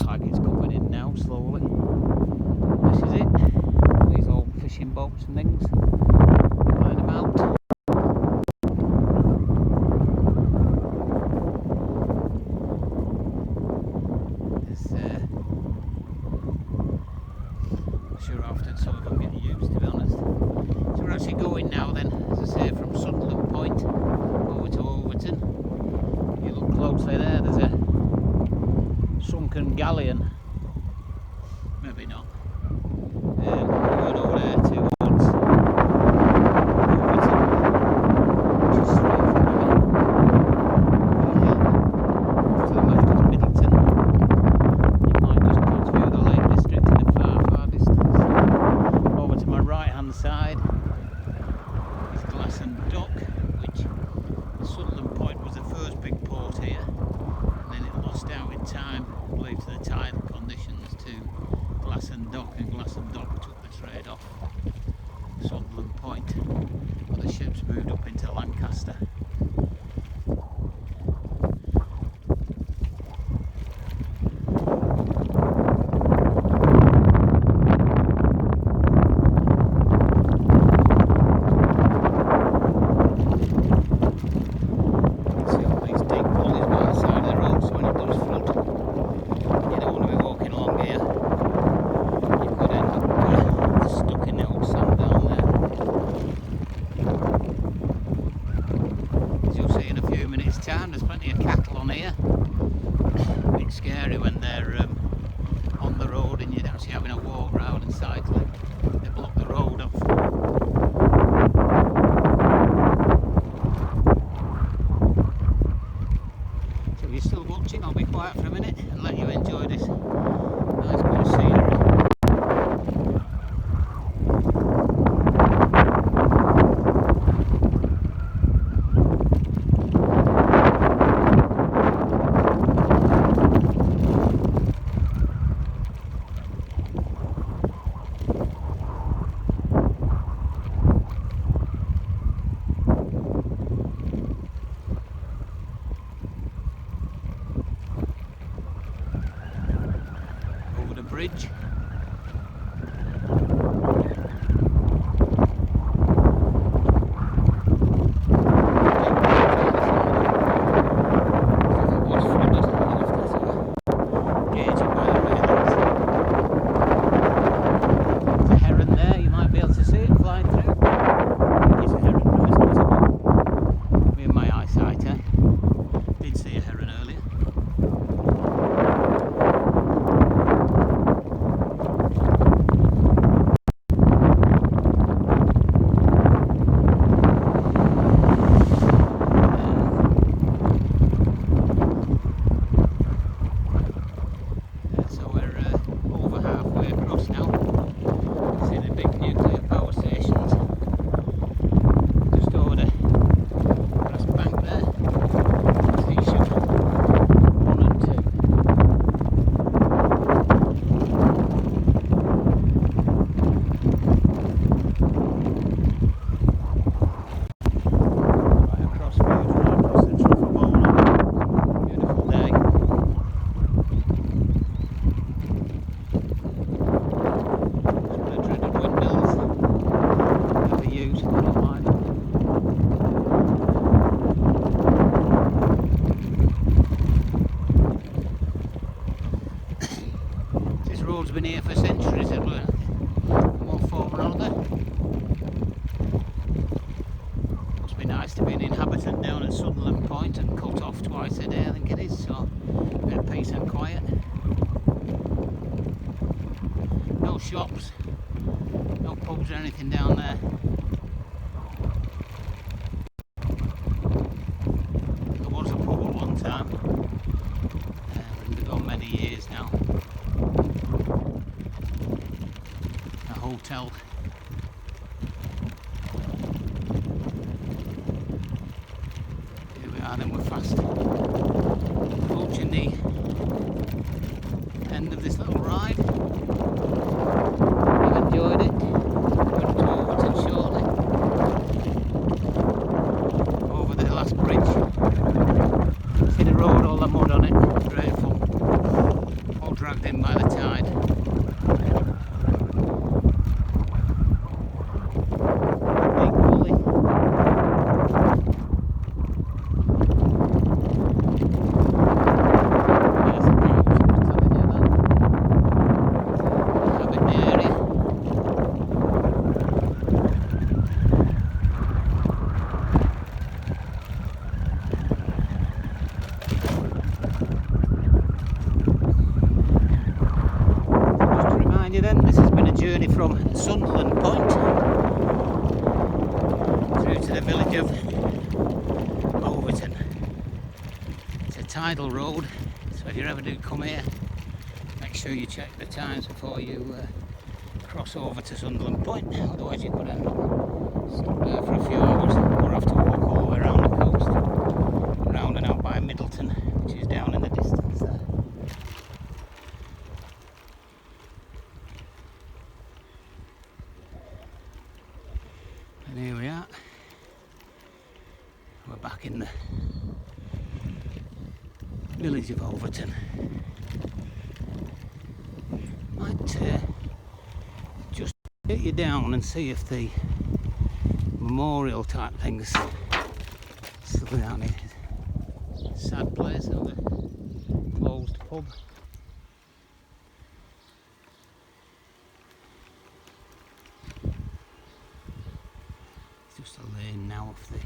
like it's coming in now slowly. This is it. These old fishing boats and things. Line them out. Sure often some of them get used, to be honest. So we're actually going now then, as I say, from Sunderland Point over to Overton. You look closely there, there's a sunken galleon. Maybe not. Going over there towards Overton, which is straight from the hill. To the left is Middleton. You might just go through the Lake District in the far distance. Over to my right hand side is Glasson Dock, which Sunderland Point was the first big port here, and then it lost out in time, I believe, to the tidal conditions, to Glasson Dock, and Glasson Dock took the trade off Sunderland Point, but the ships moved up into Lancaster. There's plenty of cattle on here. A bit scary when they're on the road and you're actually having a walk round and cycling. They block the road off. So if you're still watching, I'll be quiet for a minute and let you enjoy this nice bit of scenery. Bridge. Road's been here for centuries, in one form or another. Must be nice to be an inhabitant down at Sunderland Point and cut off twice a day, I think it is, so a bit of peace and quiet. No shops, no pubs or anything down there. There was a pub at one time, been gone many years now. Hotel. Here we are, then we're fast approaching the end of this little ride. I've enjoyed it. Going to Overton shortly. Over the last bridge. See the road, all the mud on it. Great fun. All dragged in by the tide. Big gully. There's the boat, I was telling you that. Having the area. Then this has been a journey from Sunderland Point through to the village of Overton. It's a tidal road, so if you ever do come here, make sure you check the times before you cross over to Sunderland Point, otherwise you could end up stuck there for a few hours or have to walk all the way around the coast, round and out by Middleton, which is down in the distance there. And here we are, we're back in the village of Overton. Might just get you down and see if the memorial type things still down here. Sad place, another closed pub. Just a lane now off the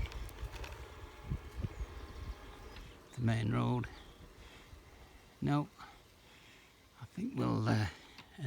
main road. No, I think we'll